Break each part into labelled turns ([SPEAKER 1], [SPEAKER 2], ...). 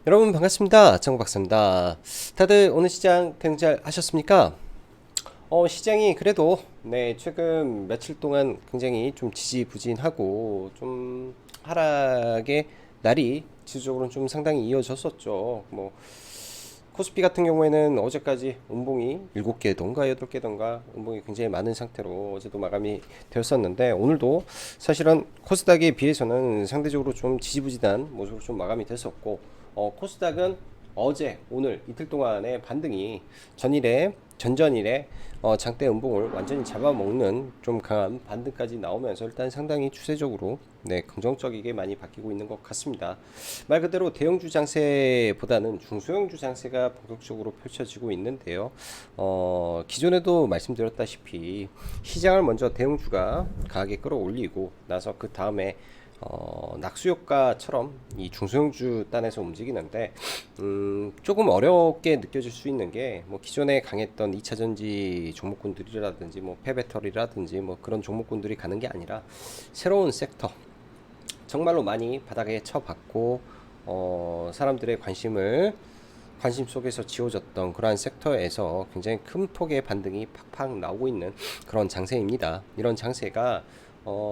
[SPEAKER 1] 여러분 반갑습니다. 정박사입니다. 다들 오늘 시장 대응 잘 하셨습니까? 시장이 그래도 최근 며칠 동안 굉장히 좀 지지부진하고 좀 하락의 날이 지수적으로는 좀 상당히 이어졌었죠. 코스피 같은 경우에는 어제까지 음봉이 7개던가 8개던가 음봉이 굉장히 많은 상태로 어제도 마감이 되었었는데, 오늘도 사실은 코스닥에 비해서는 상대적으로 좀 지지부진한 모습으로 좀 마감이 됐었고, 코스닥은 어제 오늘 이틀 동안의 반등이 전전일에 장대 음봉을 완전히 잡아먹는 좀 강한 반등까지 나오면서 일단 상당히 추세적으로 긍정적이게 많이 바뀌고 있는 것 같습니다. 말 그대로 대형주 장세보다는 중소형주 장세가 본격적으로 펼쳐지고 있는데요. 기존에도 말씀드렸다시피 시장을 먼저 대형주가 강하게 끌어올리고 나서 그 다음에 낙수효과처럼 이 중소형주 단에서 움직이는데, 조금 어렵게 느껴질 수 있는 게 기존에 강했던 2차전지 종목군들이라든지 폐배터리라든지 그런 종목군들이 가는 게 아니라 새로운 섹터, 정말로 많이 바닥에 쳐박고 사람들의 관심 속에서 지워졌던 그러한 섹터에서 굉장히 큰 폭의 반등이 팍팍 나오고 있는 그런 장세입니다. 이런 장세가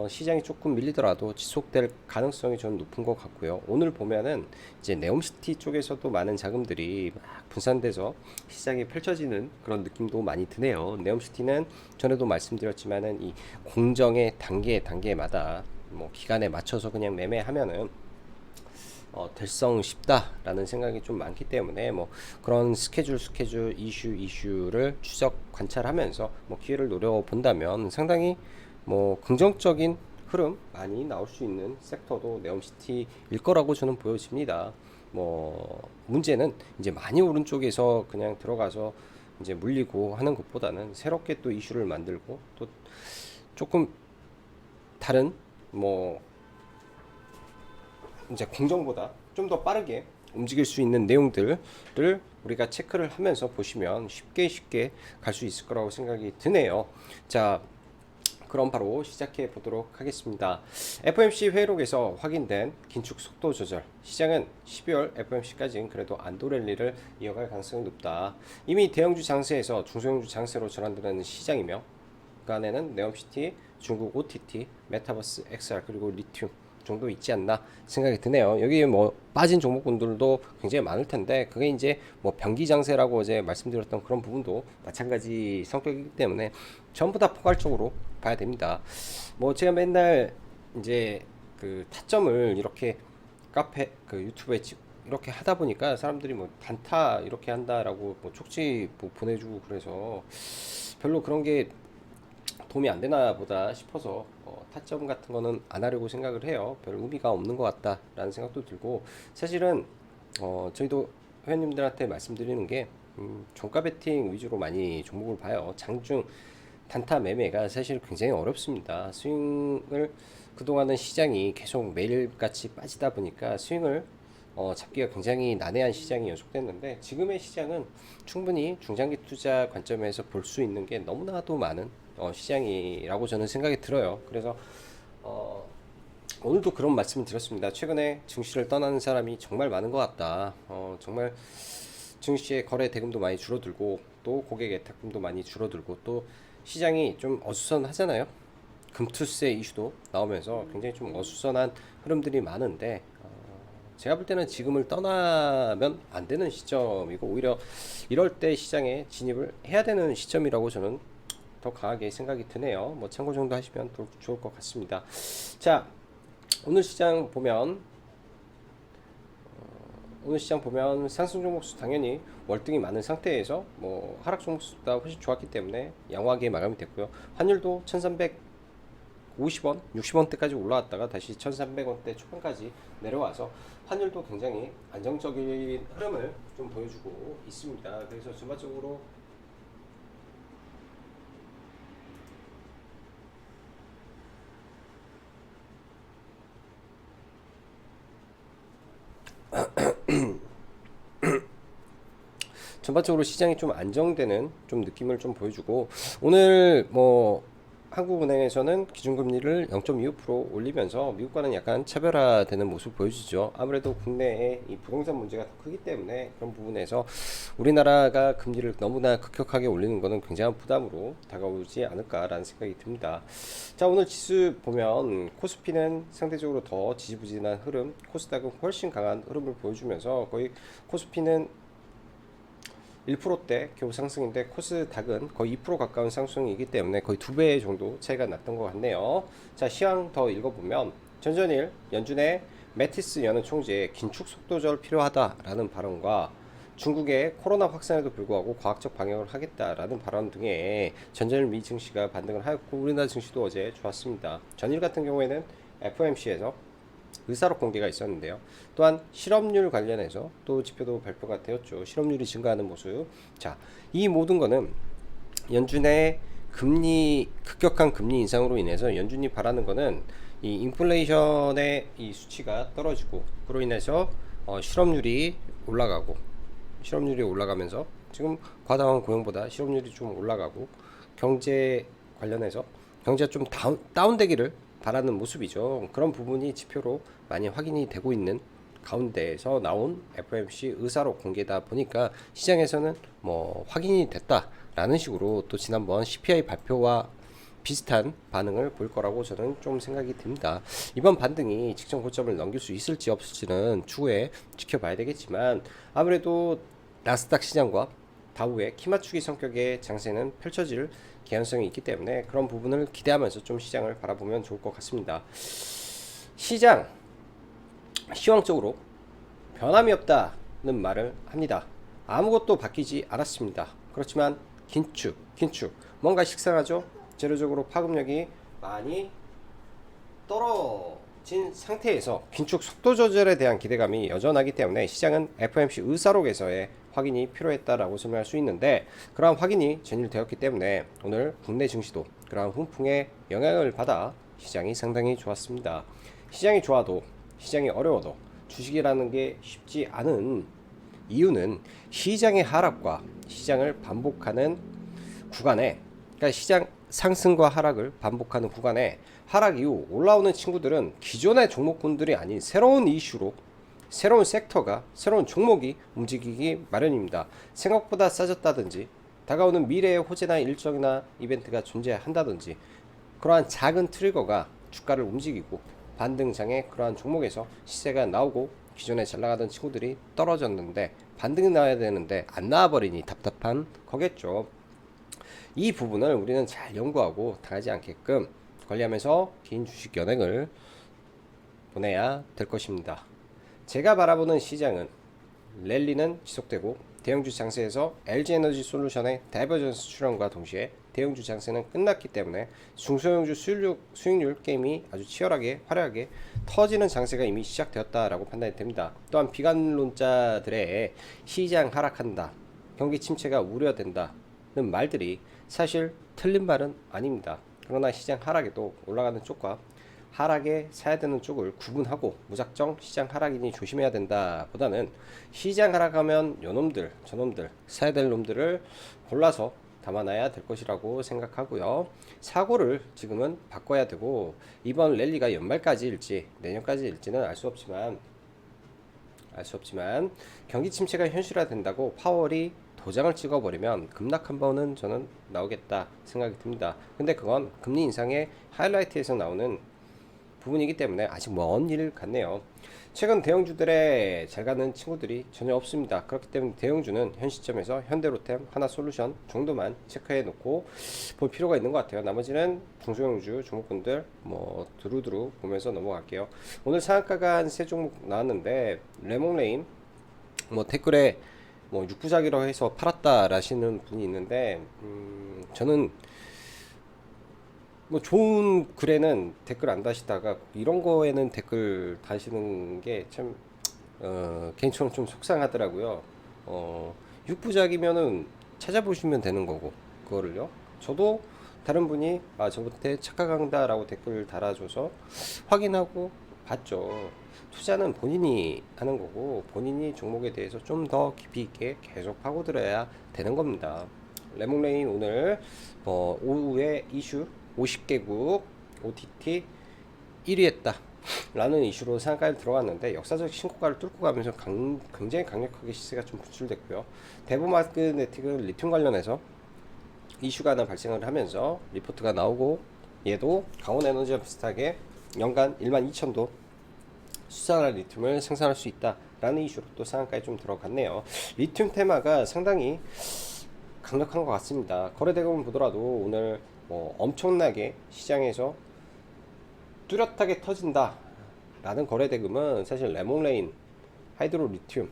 [SPEAKER 1] 시장이 조금 밀리더라도 지속될 가능성이 좀 높은 것 같고요. 오늘 보면은 이제 네옴시티 쪽에서도 많은 자금들이 막 분산돼서 시장이 펼쳐지는 그런 느낌도 많이 드네요. 네옴시티는 전에도 말씀드렸지만은 이 공정의 단계마다 기간에 맞춰서 그냥 매매하면은 될성 쉽다라는 생각이 좀 많기 때문에 그런 스케줄 이슈를 추적 관찰하면서 기회를 노려본다면 상당히 긍정적인 흐름 많이 나올 수 있는 섹터도 네옴시티일 거라고 저는 보여집니다. 문제는 이제 많이 오른 쪽에서 그냥 들어가서 이제 물리고 하는 것보다는 새롭게 또 이슈를 만들고 또 조금 다른 이제 공정보다 좀 더 빠르게 움직일 수 있는 내용들을 우리가 체크를 하면서 보시면 쉽게 갈 수 있을 거라고 생각이 드네요. 자, 그럼 바로 시작해 보도록 하겠습니다. FOMC 회의록에서 확인된 긴축 속도 조절, 시장은 12월 FOMC까지는 그래도 안도 랠리를 이어갈 가능성이 높다. 이미 대형주 장세에서 중소형주 장세로 전환되는 시장이며, 그 안에는 네옴시티, 중국 OTT, 메타버스, XR 그리고 리튬 정도 있지 않나 생각이 드네요. 여기 빠진 종목군들도 굉장히 많을 텐데, 그게 이제 변기 장세라고 어제 말씀드렸던 그런 부분도 마찬가지 성격이기 때문에 전부 다 포괄적으로 봐야 됩니다. 제가 맨날 이제 그 타점을 이렇게 카페 그 유튜브에 이렇게 하다 보니까 사람들이 단타 이렇게 한다라고 쪽지 보내주고 그래서 별로 그런 게 도움이 안 되나 보다 싶어서 타점 같은 거는 안 하려고 생각을 해요. 별 의미가 없는 것 같다라는 생각도 들고, 사실은 저희도 회원님들한테 말씀드리는 게 종가 베팅 위주로 많이 종목을 봐요. 장중 단타 매매가 사실 굉장히 어렵습니다. 스윙을 그동안은 시장이 계속 매일같이 빠지다 보니까 스윙을 잡기가 굉장히 난해한 시장이 연속됐는데, 지금의 시장은 충분히 중장기 투자 관점에서 볼 수 있는 게 너무나도 많은 시장이라고 저는 생각이 들어요. 그래서 어, 오늘도 그런 말씀을 드렸습니다. 최근에 증시를 떠나는 사람이 정말 많은 것 같다. 정말 증시의 거래 대금도 많이 줄어들고 또 고객 예탁금도 많이 줄어들고 또 시장이 좀 어수선하잖아요. 금투세 이슈도 나오면서 굉장히 좀 어수선한 흐름들이 많은데, 제가 볼 때는 지금을 떠나면 안 되는 시점이고 오히려 이럴 때 시장에 진입을 해야 되는 시점이라고 저는 더 강하게 생각이 드네요. 참고 정도 하시면 더 좋을 것 같습니다. 자, 오늘 시장 보면 상승 종목수 당연히 월등히 많은 상태에서 하락 종목수보다 훨씬 좋았기 때문에 양호하게 마감이 됐고요. 환율도 1350원, 60원대까지 올라왔다가 다시 1300원대 초반까지 내려와서 환율도 굉장히 안정적인 흐름을 좀 보여주고 있습니다. 그래서 전반적으로 시장이 좀 안정되는 좀 느낌을 좀 보여주고, 오늘 한국은행에서는 기준금리를 0.25% 올리면서 미국과는 약간 차별화되는 모습을 보여주죠. 아무래도 국내에 이 부동산 문제가 더 크기 때문에 그런 부분에서 우리나라가 금리를 너무나 급격하게 올리는 것은 굉장한 부담으로 다가오지 않을까라는 생각이 듭니다. 자, 오늘 지수 보면 코스피는 상대적으로 더 지지부진한 흐름, 코스닥은 훨씬 강한 흐름을 보여주면서 거의 코스피는 1%대 겨우 상승인데 코스닥은 거의 2% 가까운 상승이기 때문에 거의 2배 정도 차이가 났던 것 같네요. 자, 시황 더 읽어보면 전전일 연준의 매티스 연은 총재의 긴축 속도절 필요하다라는 발언과 중국의 코로나 확산에도 불구하고 과학적 방역을 하겠다라는 발언 등의 전전일 미 증시가 반등을 하였고 우리나라 증시도 어제 좋았습니다. 전일 같은 경우에는 FOMC에서 의사록 공개가 있었는데요. 또한 실업률 관련해서 또 지표도 발표가 되었죠. 실업률이 증가하는 모습. 자, 이 모든 거는 연준의 급격한 금리 인상으로 인해서 연준이 바라는 거는 이 인플레이션의 이 수치가 떨어지고 그로 인해서 실업률이 올라가면서 지금 과다한 고용보다 실업률이 좀 올라가고 경제 관련해서 경제가 좀 다운되기를 바라는 모습이죠. 그런 부분이 지표로 많이 확인이 되고 있는 가운데에서 나온 FOMC 의사록 공개다 보니까 시장에서는 뭐 확인이 됐다라는 식으로 또 지난번 CPI 발표와 비슷한 반응을 볼 거라고 저는 좀 생각이 듭니다. 이번 반등이 직전 고점을 넘길 수 있을지 없을지는 추후에 지켜봐야 되겠지만 아무래도 나스닥 시장과 다우의 키맞추기 성격의 장세는 펼쳐질 개연성이 있기 때문에 그런 부분을 기대하면서 좀 시장을 바라보면 좋을 것 같습니다. 시장 시황적으로 변함이 없다는 말을 합니다. 아무것도 바뀌지 않았습니다. 그렇지만 긴축 뭔가 식상하죠. 재료적으로 파급력이 많이 떨어진 상태에서 긴축 속도 조절에 대한 기대감이 여전하기 때문에 시장은 FOMC 의사록에서의 확인이 필요했다라고 설명할 수 있는데 그러한 확인이 전일되었기 때문에 오늘 국내 증시도 그러한 훈풍에 영향을 받아 시장이 상당히 좋았습니다. 시장이 좋아도 시장이 어려워도 주식이라는 게 쉽지 않은 이유는 시장의 하락과 시장을 반복하는 구간에 그러니까 시장 상승과 하락을 반복하는 구간에 하락 이후 올라오는 친구들은 기존의 종목군들이 아닌 새로운 이슈로 새로운 섹터가 새로운 종목이 움직이기 마련입니다. 생각보다 싸졌다든지 다가오는 미래의 호재나 일정이나 이벤트가 존재한다든지 그러한 작은 트리거가 주가를 움직이고 반등장에 그러한 종목에서 시세가 나오고 기존에 잘 나가던 친구들이 떨어졌는데 반등이 나와야 되는데 안 나와버리니 답답한 거겠죠. 이 부분을 우리는 잘 연구하고 당하지 않게끔 관리하면서 긴 주식 연행을 보내야 될 것입니다. 제가 바라보는 시장은 랠리는 지속되고 대형주 장세에서 LG에너지 솔루션의 다이버전스 출현과 동시에 대형주 장세는 끝났기 때문에 중소형주 수익률 게임이 아주 치열하게 화려하게 터지는 장세가 이미 시작되었다라고 판단이 됩니다. 또한 비관론자들의 시장 하락한다, 경기 침체가 우려된다는 말들이 사실 틀린 말은 아닙니다. 그러나 시장 하락에도 올라가는 쪽과 하락에 사야 되는 쪽을 구분하고 무작정 시장 하락이니 조심해야 된다 보다는 시장 하락하면 요놈들 저놈들 사야 될 놈들을 골라서 담아놔야 될 것이라고 생각하고요. 사고를 지금은 바꿔야 되고 이번 랠리가 연말까지일지 내년까지일지는 알 수 없지만 경기 침체가 현실화된다고 파월이 도장을 찍어버리면 급락 한 번은 저는 나오겠다 생각이 듭니다. 근데 그건 금리 인상의 하이라이트에서 나오는 부분이기 때문에 아직 먼 일 같네요. 최근 대형주들의 잘 가는 친구들이 전혀 없습니다. 그렇기 때문에 대형주는 현 시점에서 현대로템, 하나솔루션 정도만 체크해 놓고 볼 필요가 있는 것 같아요. 나머지는 중소형주 종목군들 뭐 두루두루 보면서 넘어갈게요. 오늘 상한가가 한 세 종목 나왔는데 레몬레임 뭐 댓글에 뭐 육부작이라고 해서 팔았다라시는 분이 있는데 저는 뭐 좋은 글에는 댓글 안 다시다가 이런 거에는 댓글 다시는 게 참 개인적으로 좀 속상하더라고요. 육부작이면은 찾아보시면 되는 거고 그거를요. 저도 다른 분이 저한테 착각한다라고 댓글 달아줘서 확인하고 봤죠. 투자는 본인이 하는 거고 본인이 종목에 대해서 좀 더 깊이 있게 계속 파고들어야 되는 겁니다. 레몬레인 오늘 오후에 이슈 50개국 OTT 1위 했다 라는 이슈로 상한가에 들어갔는데 역사적 신고가를 뚫고 가면서 굉장히 강력하게 시세가 좀 분출됐고요. 대부마그네틱은 리튬 관련해서 이슈가 하나 발생을 하면서 리포트가 나오고 얘도 강원에너지와 비슷하게 연간 12,000도 수산화 리튬을 생산할 수 있다 라는 이슈로 또 상한가에 좀 들어갔네요. 리튬 테마가 상당히 강력한 것 같습니다. 거래대금을 보더라도 오늘 뭐 엄청나게 시장에서 뚜렷하게 터진다 라는 거래대금은 사실 레몬레인, 하이드로리튬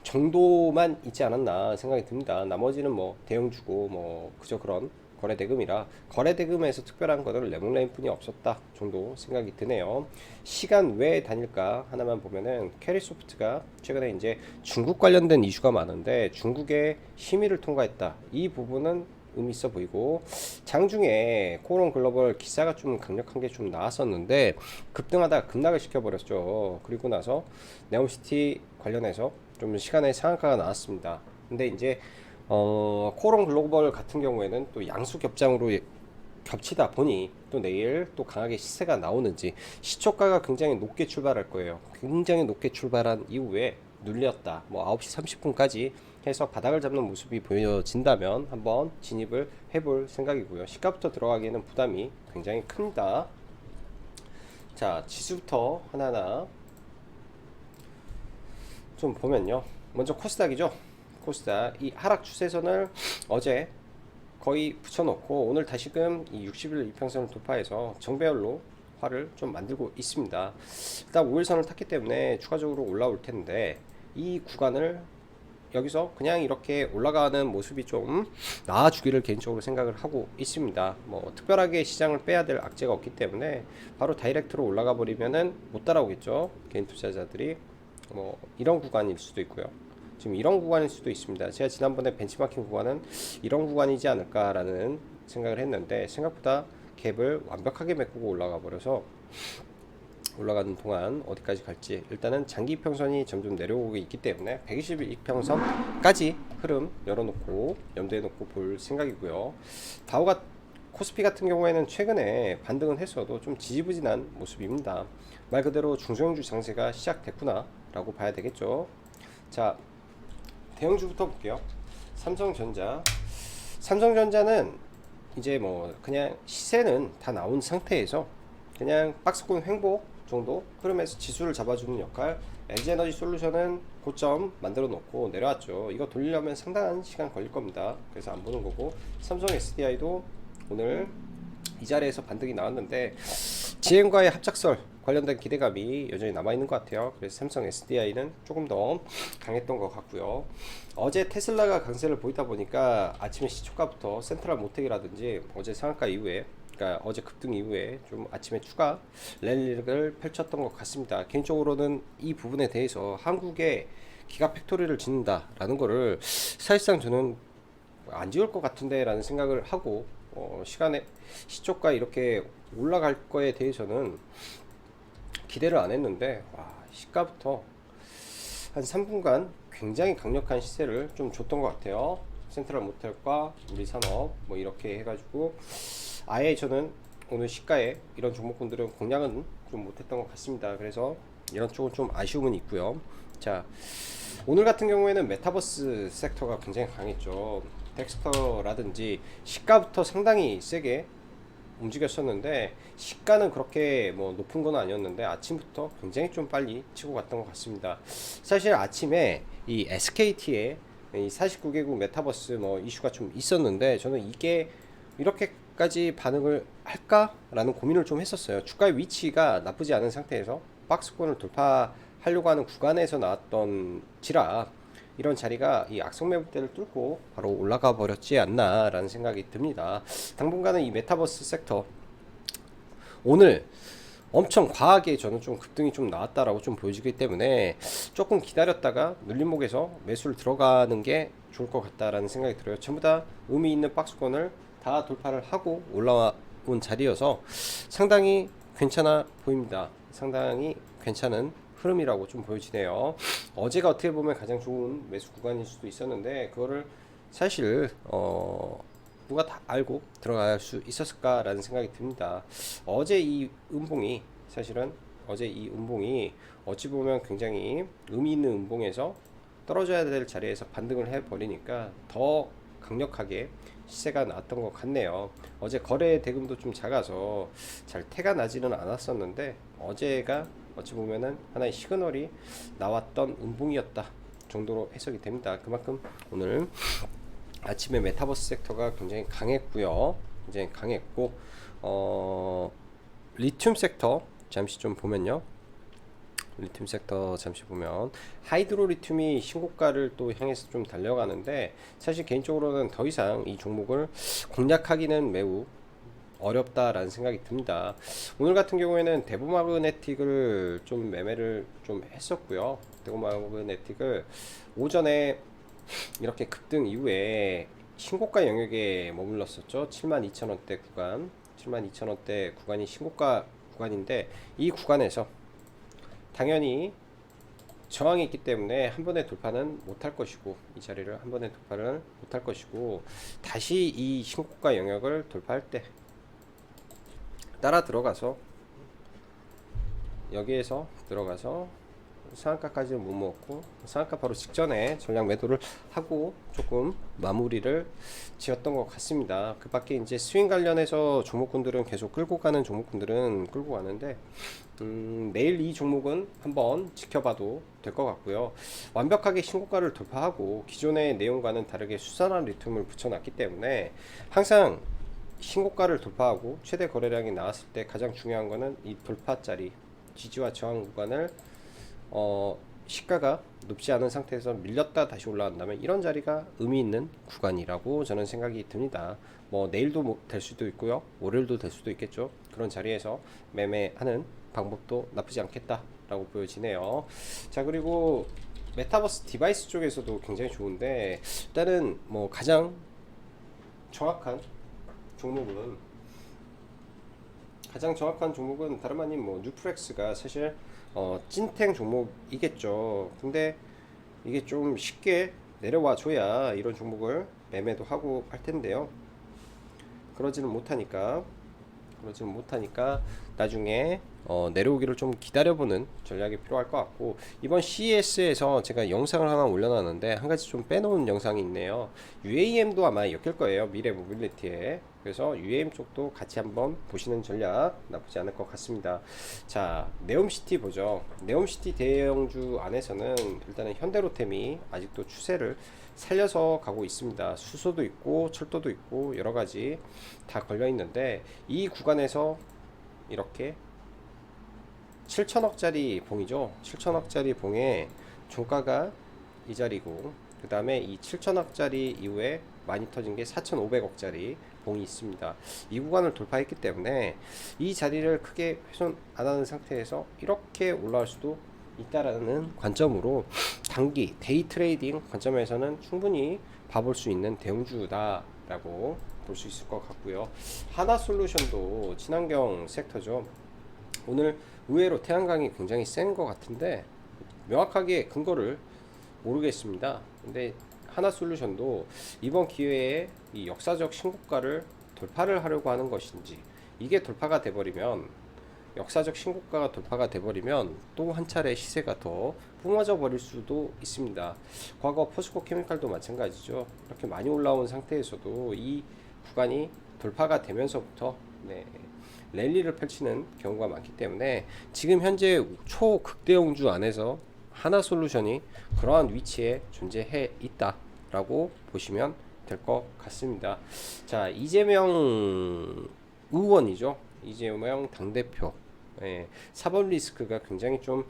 [SPEAKER 1] 정도만 있지 않았나 생각이 듭니다. 나머지는 뭐 대형주고 뭐 그저 그런 거래대금이라 거래대금에서 특별한 것은 레몬레인 뿐이 없었다 정도 생각이 드네요. 시간 왜 다닐까 하나만 보면은 캐리소프트가 최근에 이제 중국 관련된 이슈가 많은데 중국의 심의를 통과했다. 이 부분은 의미 있어 보이고 장중에 코오롱 글로벌 기사가 좀 강력한 게 좀 나왔었는데 급등하다 급락을 시켜버렸죠. 그리고 나서 네옴시티 관련해서 좀 시간에 상한가가 나왔습니다. 근데 이제 코오롱 글로벌 같은 경우에는 또 양수 겹장으로 겹치다 보니 또 내일 또 강하게 시세가 나오는지 시초가가 굉장히 높게 출발할 거예요. 굉장히 높게 출발한 이후에 눌렸다. 뭐 9시 30분까지 해서 바닥을 잡는 모습이 보여진다면 한번 진입을 해볼 생각이고요. 시가부터 들어가기에는 부담이 굉장히 큽니다. 자, 지수부터 하나하나 좀 보면요. 먼저 코스닥이죠. 코스닥 이 하락 추세선을 어제 거의 붙여놓고 오늘 다시금 이 60일 이평선을 돌파해서 정배열로 화를 좀 만들고 있습니다. 일단 5일선을 탔기 때문에 추가적으로 올라올 텐데 이 구간을 여기서 그냥 이렇게 올라가는 모습이 좀 나아주기를 개인적으로 생각을 하고 있습니다. 뭐 특별하게 시장을 빼야 될 악재가 없기 때문에 바로 다이렉트로 올라가 버리면은 못 따라오겠죠. 개인 투자자들이 뭐 이런 구간일 수도 있고요. 지금 이런 구간일 수도 있습니다. 제가 지난번에 벤치마킹 구간은 이런 구간이지 않을까라는 생각을 했는데 생각보다 갭을 완벽하게 메꾸고 올라가 버려서 올라가는 동안 어디까지 갈지 일단은 장기 이평선이 점점 내려오고 있기 때문에 120일 이평선까지 흐름 열어놓고 염두에 놓고 볼 생각이고요. 다우가 코스피 같은 경우에는 최근에 반등은 했어도 좀 지지부진한 모습입니다. 말 그대로 중소형주 장세가 시작됐구나 라고 봐야 되겠죠. 자, 대형주부터 볼게요. 삼성전자는 이제 뭐 그냥 시세는 다 나온 상태에서 그냥 박스권 횡보 정도 흐름에서 지수를 잡아주는 역할. LG에너지 솔루션은 고점 만들어 놓고 내려왔죠. 이거 돌리려면 상당한 시간 걸릴 겁니다. 그래서 안 보는 거고, 삼성 SDI도 오늘 이 자리에서 반등이 나왔는데 GM과의 합작설 관련된 기대감이 여전히 남아있는 것 같아요. 그래서 삼성 SDI는 조금 더 강했던 것 같고요. 어제 테슬라가 강세를 보이다 보니까 아침에 시초가부터 센트럴 모텍이라든지 어제 상한가 이후에, 그러니까 어제 급등 이후에 좀 아침에 추가 랠리를 펼쳤던 것 같습니다. 개인적으로는 이 부분에 대해서 한국에 기가 팩토리를 짓는다라는 거를 사실상 저는 안 지을 것 같은데 라는 생각을 하고, 시간에 시초가 이렇게 올라갈 거에 대해서는 기대를 안 했는데, 와, 시가부터 한 3분간 굉장히 강력한 시세를 좀 줬던 것 같아요. 센트럴 모텔과 우리산업 뭐 이렇게 해가지고 아예 저는 오늘 시가에 이런 종목군들은 공략은 좀 못했던 것 같습니다. 그래서 이런 쪽은 좀 아쉬움은 있고요. 자, 오늘 같은 경우에는 메타버스 섹터가 굉장히 강했죠. 덱스터라든지 시가부터 상당히 세게 움직였었는데 시가는 그렇게 뭐 높은 건 아니었는데 아침부터 굉장히 좀 빨리 치고 갔던 것 같습니다. 사실 아침에 이 SKT의 이 49개국 메타버스 뭐 이슈가 좀 있었는데 저는 이게 이렇게까지 반응을 할까라는 고민을 좀 했었어요. 주가의 위치가 나쁘지 않은 상태에서 박스권을 돌파하려고 하는 구간에서 나왔던 지라 이런 자리가 이 악성 매물대를 뚫고 바로 올라가 버렸지 않나 라는 생각이 듭니다. 당분간은 이 메타버스 섹터 오늘 엄청 과하게 저는 좀 급등이 좀 나왔다라고 좀 보여지기 때문에 조금 기다렸다가 눌림목에서 매수를 들어가는 게 좋을 것 같다라는 생각이 들어요. 전부 다 의미 있는 박스권을 다 돌파를 하고 올라온 자리여서 상당히 괜찮아 보입니다. 상당히 괜찮은 흐름이라고 좀 보여지네요. 어제가 어떻게 보면 가장 좋은 매수 구간일 수도 있었는데 그거를 사실 누가 다 알고 들어갈 수 있었을까라는 생각이 듭니다. 어제 이 음봉이 사실은 어제 이 음봉이 어찌 보면 굉장히 의미 있는 음봉에서 떨어져야 될 자리에서 반등을 해버리니까 더 강력하게 시세가 나왔던 것 같네요. 어제 거래 대금도 좀 작아서 잘 태가 나지는 않았었는데 어제가 어찌 보면은 하나의 시그널이 나왔던 음봉이었다 정도로 해석이 됩니다. 그만큼 오늘 아침에 메타버스 섹터가 굉장히 강했고요. 굉장히 강했고 리튬 섹터 잠시 좀 보면요. 리튬 섹터 잠시 보면 하이드로 리튬이 신고가를 또 향해서 좀 달려가는데 사실 개인적으로는 더 이상 이 종목을 공략하기는 매우 어렵다라는 생각이 듭니다. 오늘 같은 경우에는 대보마그네틱을 좀 매매를 좀 했었고요. 대보마그네틱을 오전에 이렇게 급등 이후에 신고가 영역에 머물렀었죠. 72,000원대 구간, 72,000원대 구간이 신고가 구간인데 이 구간에서 당연히 저항이 있기 때문에 한 번에 돌파는 못할 것이고 이 자리를 한 번에 돌파를 못할 것이고 다시 이 신고가 영역을 돌파할 때 따라 들어가서 여기에서 들어가서 상한가까지는 못 먹고 상한가 바로 직전에 전략 매도를 하고 조금 마무리를 지었던 것 같습니다. 그 밖에 이제 스윙 관련해서 종목군들은 계속 끌고 가는 종목군들은 끌고 가는데 내일 이 종목은 한번 지켜봐도 될 것 같고요. 완벽하게 신고가를 돌파하고 기존의 내용과는 다르게 수산화 리튬을 붙여놨기 때문에 항상 신고가를 돌파하고 최대 거래량이 나왔을 때 가장 중요한 거는 이 돌파자리 지지와 저항 구간을 시가가 높지 않은 상태에서 밀렸다 다시 올라간다면 이런 자리가 의미 있는 구간이라고 저는 생각이 듭니다. 뭐 내일도 될 수도 있고요, 월요일도 될 수도 있겠죠. 그런 자리에서 매매하는 방법도 나쁘지 않겠다라고 보여지네요. 자, 그리고 메타버스 디바이스 쪽에서도 굉장히 좋은데 일단은 뭐 가장 정확한 종목은 다름 아닌 뭐 뉴프렉스가 사실 찐탱 종목이겠죠. 근데 이게 좀 쉽게 내려와 줘야 이런 종목을 매매도 하고 할 텐데요. 그러지는 못하니까 나중에 내려오기를 좀 기다려보는 전략이 필요할 것 같고, 이번 CES에서 제가 영상을 하나 올려놨는데 한 가지 좀 빼놓은 영상이 있네요. UAM도 아마 엮일 거예요, 미래 모빌리티에. 그래서 UAM 쪽도 같이 한번 보시는 전략 나쁘지 않을 것 같습니다. 자, 네옴시티 보죠. 네옴시티 대형주 안에서는 일단은 현대로템이 아직도 추세를 살려서 가고 있습니다. 수소도 있고 철도도 있고 여러 가지 다 걸려 있는데 이 구간에서 이렇게 7천억짜리 봉이죠. 7천억짜리 봉에 종가가 이 자리고, 그 다음에 이 7천억짜리 이후에 많이 터진 게 4,500억짜리 봉이 있습니다. 이 구간을 돌파했기 때문에 이 자리를 크게 훼손 안 하는 상태에서 이렇게 올라올 수도 있다라는 관점으로 단기 데이 트레이딩 관점에서는 충분히 봐볼 수 있는 대형주다라고 볼 수 있을 것 같고요. 하나솔루션도 친환경 섹터죠. 오늘 의외로 태양광이 굉장히 센 것 같은데 명확하게 근거를 모르겠습니다. 근데 하나솔루션도 이번 기회에 이 역사적 신고가를 돌파를 하려고 하는 것인지, 이게 돌파가 돼버리면, 역사적 신고가가 돌파가 돼버리면 또 한 차례 시세가 더 뿜어져 버릴 수도 있습니다. 과거 포스코 케미칼도 마찬가지죠. 이렇게 많이 올라온 상태에서도 이 구간이 돌파가 되면서부터 랠리를 펼치는 경우가 많기 때문에 지금 현재 초극대형주 안에서 하나솔루션이 그러한 위치에 존재해 있다라고 보시면 될 것 같습니다. 자, 이재명 의원이죠. 이재명 당대표. 사법 리스크가 굉장히 좀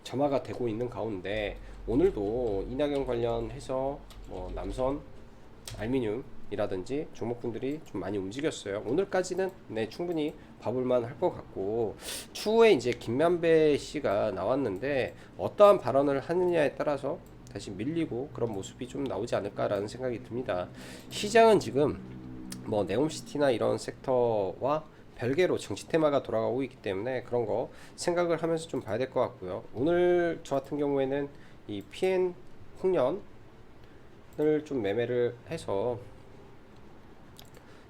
[SPEAKER 1] 점화가 되고 있는 가운데 오늘도 이낙연 관련해서 남선 알미늄이라든지 종목군들이 좀 많이 움직였어요. 오늘까지는 충분히 봐볼만 할 것 같고, 추후에 이제 김만배 씨가 나왔는데 어떠한 발언을 하느냐에 따라서 다시 밀리고 그런 모습이 좀 나오지 않을까라는 생각이 듭니다. 시장은 지금 뭐 네옴시티나 이런 섹터와 별개로 정치 테마가 돌아가고 있기 때문에 그런 거 생각을 하면서 좀 봐야 될 것 같고요. 오늘 저 같은 경우에는 이 PN 홍련을 좀 매매를 해서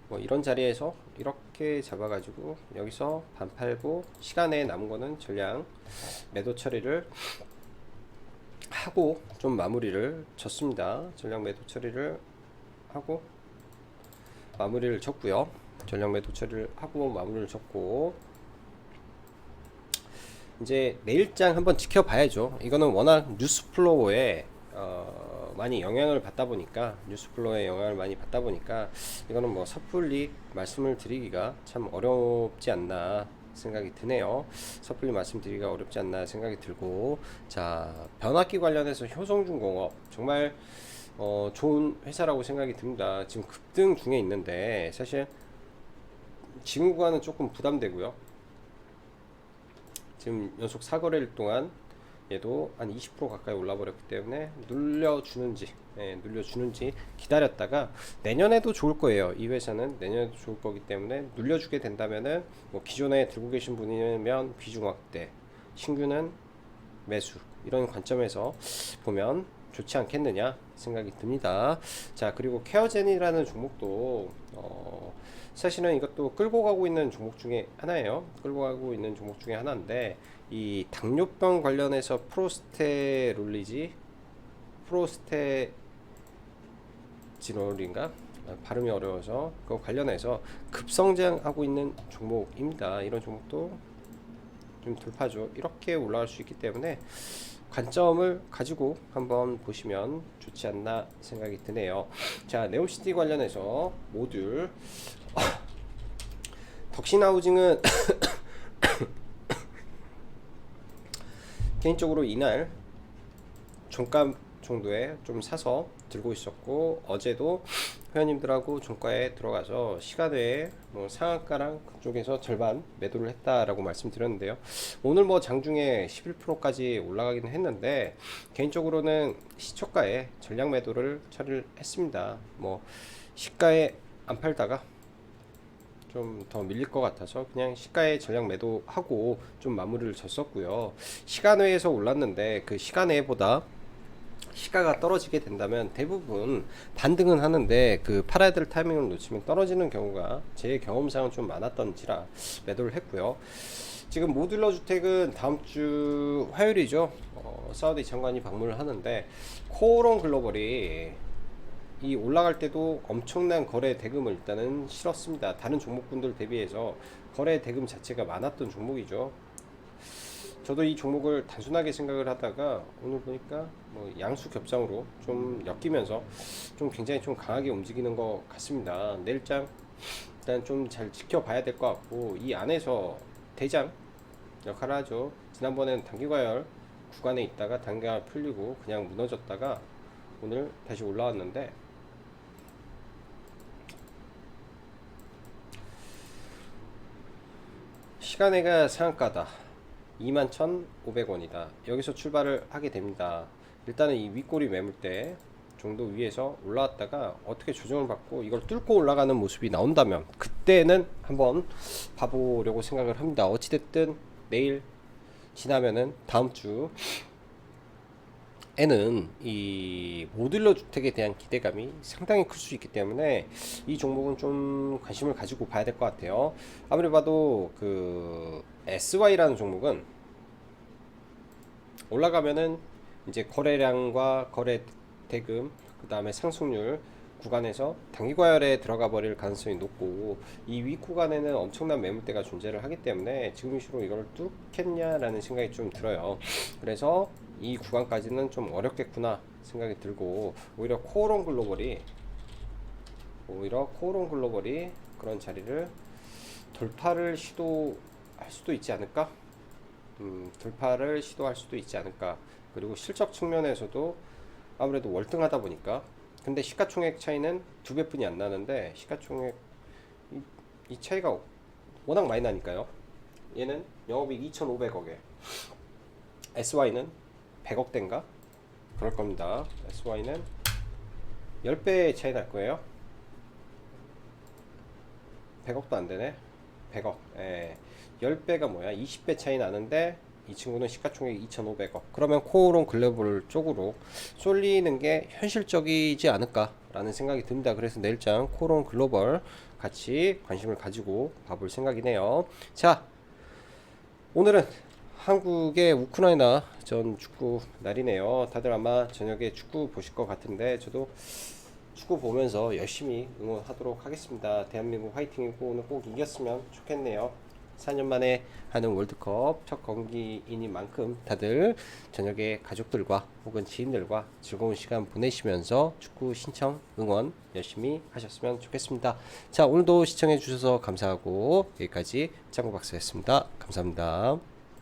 [SPEAKER 1] 뭐 이런 자리에서 이렇게 잡아가지고 여기서 반 팔고 시간에 남은 거는 전량 매도 처리를 하고 좀 마무리를 졌습니다. 전량 매도 처리를 하고 마무리를 졌고요. 전량 매도 처리를 하고 마무리를 졌고, 이제 내일장 한번 지켜봐야죠. 이거는 워낙 뉴스플로우에 많이 영향을 받다 보니까, 뉴스플로우에 영향을 많이 받다 보니까 이거는 뭐 섣불리 말씀을 드리기가 참 어렵지 않나 생각이 드네요. 섣불리 말씀드리기가 어렵지 않나 생각이 들고, 자, 변압기 관련해서 효성중공업 정말 좋은 회사라고 생각이 듭니다. 지금 급등 중에 있는데 사실 지금 구간은 조금 부담되고요. 지금 연속 4거래일 동안 얘도 한 20% 가까이 올라버렸기 때문에 눌려주는지, 눌려주는지 기다렸다가 내년에도 좋을 거예요. 이 회사는 내년에도 좋을 거기 때문에 눌려주게 된다면은 뭐 기존에 들고 계신 분이면 비중 확대, 신규는 매수, 이런 관점에서 보면 좋지 않겠느냐 생각이 듭니다. 자, 그리고 케어젠이라는 종목도 사실은 이것도 끌고 가고 있는 종목 중에 하나예요. 끌고 가고 있는 종목 중에 하나인데, 이 당뇨병 관련해서 프로스테진올인가 발음이 어려워서 그거 관련해서 급성장하고 있는 종목입니다. 이런 종목도 좀 돌파죠. 이렇게 올라갈 수 있기 때문에 관점을 가지고 한번 보시면 좋지 않나 생각이 드네요. 자, 네옴시티 관련해서 모듈 덕신하우징은 개인적으로 이날 종가 정도에 좀 사서 들고 있었고, 어제도 회원님들하고 종가에 들어가서 시간외에 뭐 상한가랑 그쪽에서 절반 매도를 했다라고 말씀드렸는데요. 오늘 뭐 장중에 11%까지 올라가기는 했는데 개인적으로는 시초가에 전량 매도를 처리를 했습니다. 뭐 시가에 안 팔다가 좀 더 밀릴 것 같아서 그냥 시가에 전량 매도하고 좀 마무리를 졌었고요. 시간외에서 올랐는데 그 시간외보다 시가가 떨어지게 된다면 대부분 반등은 하는데 그 팔아야 될 타이밍을 놓치면 떨어지는 경우가 제 경험상은 좀 많았던지라 매도를 했고요. 지금 모듈러 주택은 다음 주 화요일이죠. 사우디 장관이 방문을 하는데 코오롱 글로벌이 이 올라갈 때도 엄청난 거래 대금을 일단은 실었습니다. 다른 종목군들 대비해서 거래 대금 자체가 많았던 종목이죠. 저도 이 종목을 단순하게 생각을 하다가 오늘 보니까 뭐 양수 겹상으로 좀 엮이면서 좀 굉장히 좀 강하게 움직이는 것 같습니다. 내일장 일단 좀 잘 지켜봐야 될 것 같고, 이 안에서 대장 역할을 하죠. 지난번에는 단기과열 구간에 있다가 단기가 풀리고 그냥 무너졌다가 오늘 다시 올라왔는데, 시간외가 상한가다, 21,500원이다. 여기서 출발을 하게 됩니다. 일단은 이 윗꼬리 매물대 정도 위에서 올라왔다가 어떻게 조정을 받고 이걸 뚫고 올라가는 모습이 나온다면 그때는 한번 봐보려고 생각을 합니다. 어찌됐든 내일 지나면은 다음 주에는 이 모듈러 주택에 대한 기대감이 상당히 클 수 있기 때문에 이 종목은 좀 관심을 가지고 봐야 될 것 같아요. 아무리 봐도 그 SY라는 종목은 올라가면은 이제 거래량과 거래 대금, 그 다음에 상승률 구간에서 단기과열에 들어가 버릴 가능성이 높고, 이 위 구간에는 엄청난 매물대가 존재를 하기 때문에 지금 이슈로 이걸 뚫겠냐라는 생각이 좀 들어요. 그래서 이 구간까지는 좀 어렵겠구나 생각이 들고, 오히려 코오롱 글로벌이 그런 자리를 돌파를 시도할 수도 있지 않을까? 돌파를 시도할 수도 있지 않을까. 그리고 실적 측면에서도 아무래도 월등하다 보니까, 근데 시가총액 차이는 2배뿐이 안 나는데 시가총액 이 차이가 워낙 많이 나니까요. 얘는 영업이익 2,500억에 SY는 100억대인가? 그럴 겁니다. SY는 10배 차이 날 거예요. 100억도 안 되네. 100억. 예. 10배가 뭐야? 20배 차이 나는데 이 친구는 시가총액 2,500억. 그러면 코오롱 글로벌 쪽으로 쏠리는 게 현실적이지 않을까라는 생각이 듭니다. 그래서 내일장 코오롱 글로벌 같이 관심을 가지고 봐볼 생각이네요. 자, 오늘은 한국의 우크라이나 전 축구 날이네요. 다들 아마 저녁에 축구 보실 것 같은데 저도 축구 보면서 열심히 응원하도록 하겠습니다. 대한민국 화이팅이고 오늘 꼭 이겼으면 좋겠네요. 4년 만에 하는 월드컵 첫 경기이니 만큼 다들 저녁에 가족들과 혹은 지인들과 즐거운 시간 보내시면서 축구 신청 응원 열심히 하셨으면 좋겠습니다. 자, 오늘도 시청해 주셔서 감사하고 여기까지 짱구 박사였습니다. 감사합니다.